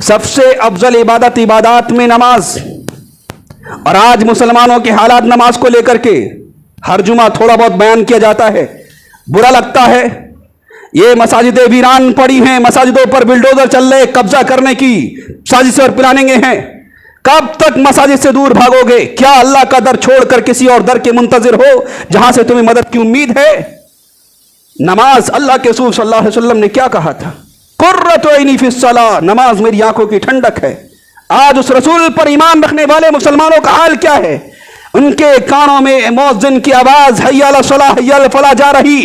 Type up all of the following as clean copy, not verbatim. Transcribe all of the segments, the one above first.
सबसे अफजल इबादत में नमाज। और आज मुसलमानों के हालात नमाज को लेकर के हर जुमा थोड़ा बहुत बयान किया जाता है, बुरा लगता है। ये मसाजिदें वीरान पड़ी हैं, मसाजिदों पर बिल्डोजर चल रहे, कब्जा करने की साजिश और प्लानिंग हैं। कब तक मसाजिद से दूर भागोगे? क्या अल्लाह का दर छोड़कर किसी और दर के मुंतजिर हो जहां से तुम्हें मदद की उम्मीद है? नमाज, अल्लाह के रसूल सल्लल्लाहु अलैहि वसल्लम ने क्या कहा था? कुर्रतु ऐनी फिस्सलाह, नमाज मेरी आंखों की ठंडक है। आज उस रसूल पर ईमान रखने वाले मुसलमानों का हाल क्या है? उनके कानों में मुअज्जिन की आवाज हय्या अला सलाह हय्या अल फलाह जा रही,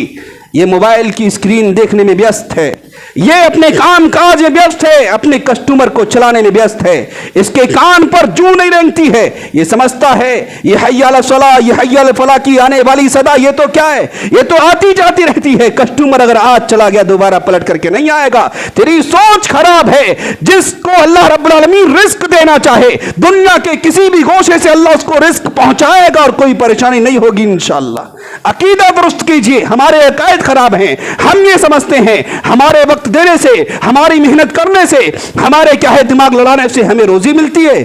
ये मोबाइल की स्क्रीन देखने में व्यस्त है, ये अपने काम काज में व्यस्त है, अपने कस्टमर को चलाने में व्यस्त है। इसके कान पर जू नहीं रेंगती है, ये समझता है ये हय्या अला सलाह ये हय्या अल फलाह की आने वाली सदा ये तो क्या है, ये तो आती जाती रहती है। कस्टमर अगर आज चला गया दोबारा पलट करके नहीं आएगा। तेरी सोच खराब है। जिसको अल्लाह रब्बुल आलमीन रिस्क देना चाहे दुनिया के किसी भी गोशे से अल्लाह उसको रिस्क पहुंचाएगा और कोई परेशानी नहीं होगी इंशाअल्लाह। अकीदा दुरुस्त कीजिए। हमारे अकायद खराब हैं, हम ये समझते हैं हमारे वक्त देने से, हमारी मेहनत करने से, हमारे क्या है दिमाग लड़ाने से हमें रोजी मिलती है।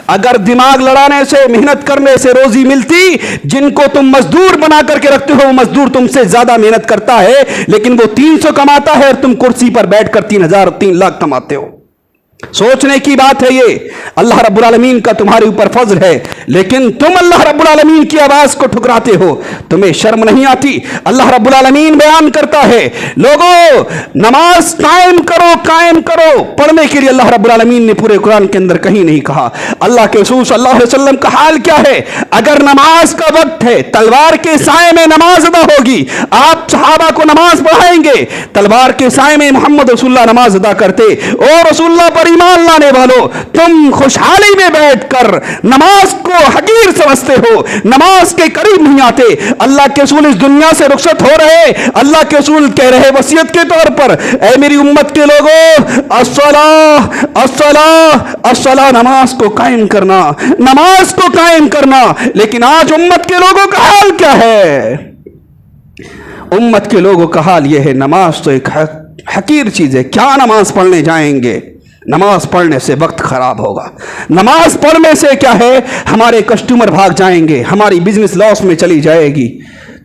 अगर दिमाग लड़ाने से, मेहनत करने से रोजी मिलती, जिनको तुम मजदूर बना करके रखते हो वो मजदूर तुमसे ज्यादा मेहनत करता है, लेकिन वो 300 कमाता है और तुम कुर्सी पर बैठकर 3,000 और 3 लाख कमाते हो। सोचने की बात है ये। अल्लाह रब्बुल आलमीन का तुम्हारे ऊपर फजल है, लेकिन तुम अल्लाह रब्बुल आलमीन की आवाज को ठुकराते हो। तुम्हें शर्म नहीं आती? अल्लाह रब्बुल आलमीन बयान करता है, लोगों नमाज कायम करो, कायम करो। पढ़ने के लिए अल्लाह रब्बुल आलमीन ने पूरे कुरान के अंदर कहीं नहीं कहा। अल्लाह के रसूल सल्लल्लाहु अलैहि वसल्लम का हाल क्या है? अगर नमाज का वक्त है, तलवार के साए में नमाज अदा होगी। आप सहाबा को नमाज पढ़ाएंगे, तलवार के साए में मोहम्मद रसूलुल्लाह नमाज अदा करते। ओ रसूलुल्लाह पर ईमान लाने वालों, तुम खुशहाली में बैठकर नमाज को हकीर समझते हो, नमाज के करीब नहीं आते। अल्लाह के रसूल इस दुनिया से रुखसत हो रहे, अल्लाह के रसूल कह रहे वसीयत के तौर पर, ऐ मेरी उम्मत के लोगों, अस्सलाह अस्सलाह अस्सलाह, नमाज को कायम करना, नमाज को कायम करना। लेकिन आज उम्मत के लोगों का हाल क्या है? उम्मत के लोगों का हाल यह है, नमाज तो एक हकीर चीज है, क्या नमाज पढ़ने जाएंगे? नमाज पढ़ने से वक्त खराब होगा। नमाज पढ़ने से क्या है, हमारे कस्टमर भाग जाएंगे, हमारी बिजनेस लॉस में चली जाएगी।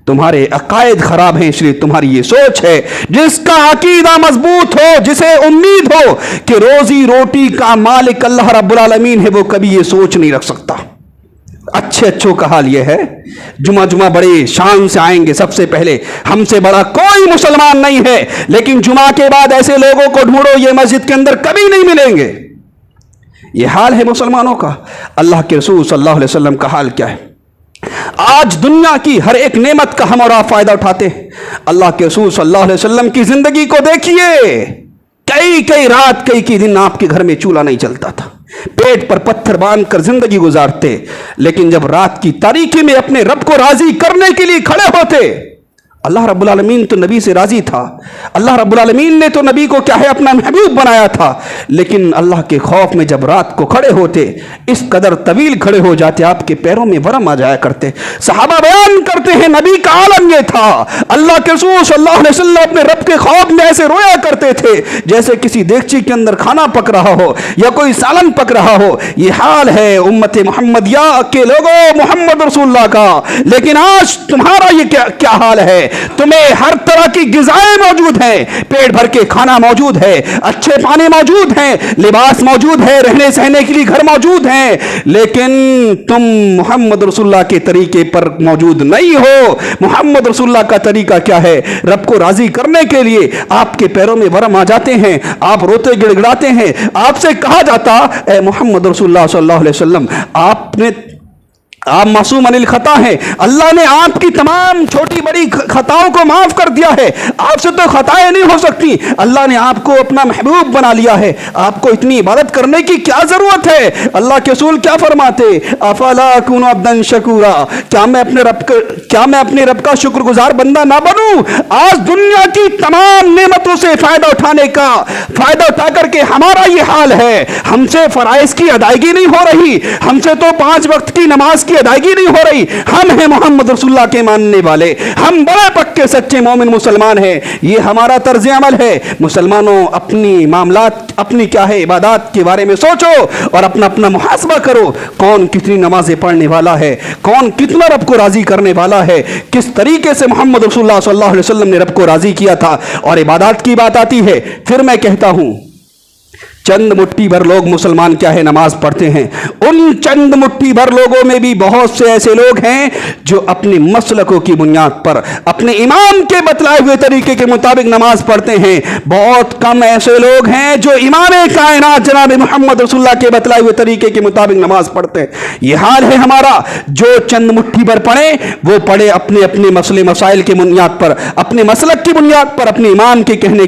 तुम्हारे अकायद खराब हैं, इसलिए तुम्हारी ये सोच है। जिसका अकीदा मजबूत हो, जिसे उम्मीद हो कि रोजी रोटी का मालिक अल्लाह रब्बुल आलमीन है, वो कभी ये सोच नहीं रख सकता। अच्छे अच्छों का हाल यह है, जुमा बड़े शान से आएंगे। सबसे पहले हमसे बड़ा कोई मुसलमान नहीं है, लेकिन जुमा के बाद ऐसे लोगों को ढूंढो ये मस्जिद के अंदर कभी नहीं मिलेंगे। यह हाल है मुसलमानों का। अल्लाह के रसूल सल्लल्लाहु अलैहि वसल्लम का हाल क्या है? आज दुनिया की हर एक नेमत का हम और आप फायदा उठाते हैं। अल्लाह के रसूल सल्लल्लाहु अलैहि वसल्लम की जिंदगी को देखिए। कई रात कई दिन आपके घर में चूल्हा नहीं चलता था, पेट पर पत्थर बांधकर जिंदगी गुजारते, लेकिन जब रात की तारीकी में अपने रब को राजी करने के लिए खड़े होते, अल्लाह रब्बुल आलमीन तो नबी से राजी था। अल्लाह रब्बुल आलमीन ने तो नबी को क्या है अपना महबूब बनाया था, लेकिन अल्लाह के खौफ में जब रात को खड़े होते, इस कदर तवील खड़े हो जाते आपके पैरों में वरम आ जाया करते। सहाबा बयान करते हैं नबी का आलम यह था, अल्लाह के रसूल सल्लल्लाहु अलैहि वसल्लम अपने रब के खौफ में ऐसे रोया करते थे जैसे किसी देगची के अंदर खाना पक रहा हो या कोई सालन पक रहा हो। यह हाल है उम्मत मुहम्मदिया के लोगों, मोहम्मद रसूलुल्लाह का। लेकिन आज तुम्हारा ये क्या हाल है? तुम्हें हर तरह की गिज़ाएं मौजूद हैं, पेट भर के खाना मौजूद है, अच्छे पानी मौजूद हैं, लिबास मौजूद है, रहने सहने के लिए घर मौजूद हैं, लेकिन तुम मोहम्मद रसूलुल्लाह के तरीके पर मौजूद नहीं हो। मोहम्मद रसूलुल्लाह का तरीका क्या है? रब को राजी करने के लिए आपके पैरों में वरम आ जाते हैं, आप रोते गिड़गिड़ाते हैं, आपसे कहा जाता ऐ मोहम्मद रसूलुल्लाह सल्लल्लाहु अलैहि वसल्लम आप मासूम अनिल खता हैं, अल्लाह ने आपकी तमाम छोटी बड़ी खताओं को माफ कर दिया है, आपसे तो खताएं नहीं हो सकती। अल्लाह ने आपको अपना महबूब बना लिया है, आपको इतनी इबादत करने की क्या जरूरत है? अल्लाह के रसूल क्या फरमाते? अफला कुनु अब्दन शकूरा, क्या मैं अपने रब का शुक्रगुजार बंदा ना बनूं? आज दुनिया की तमाम नेमतों से फायदा उठा करके हमारा ये हाल है। हमसे फराइज की अदायगी नहीं हो रही, हमसे तो 5 वक्त की नमाज की ادائیگی نہیں ہو رہی. ہم ہیں محمد رسول اللہ کے ماننے والے, ہم بڑے پکے سچے مومن مسلمان ہیں. یہ ہمارا طرز عمل ہے. مسلمانوں اپنی معاملات, اپنی کیا ہے عبادات کے بارے میں سوچو اور اپنا اپنا محاسبہ کرو. کون کتنی نمازیں پڑھنے والا ہے, کون کتنا رب کو راضی کرنے والا ہے, کس طریقے سے محمد رسول اللہ صلی اللہ علیہ وسلم نے رب کو راضی کیا تھا. اور عبادات کی بات آتی ہے, پھر میں کہتا ہوں چند مٹھی بھر لوگ مسلمان کیا ہے نماز پڑھتے ہیں. ان چند مٹھی بھر لوگوں میں بھی بہت سے ایسے لوگ ہیں جو اپنی مسلکوں کی بنیاد پر اپنے امام کے بتلائے ہوئے طریقے کے مطابق نماز پڑھتے ہیں. بہت کم ایسے لوگ ہیں جو امام کائنات جناب محمد رسول اللہ کے بتلائے ہوئے طریقے کے مطابق نماز پڑھتے ہیں. یہ حال ہے ہمارا. جو چند مٹھی بھر پڑھے وہ پڑھے اپنے اپنے مسئلے مسائل کی بنیاد پر, اپنے مسلک کی بنیاد پر, اپنے امام کے کہنے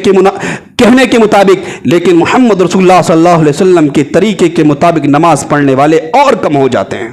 کے مطابق. لیکن محمد رسول اللہ صلی اللہ علیہ وسلم کے طریقے کے مطابق نماز پڑھنے والے اور کم ہو جاتے ہیں.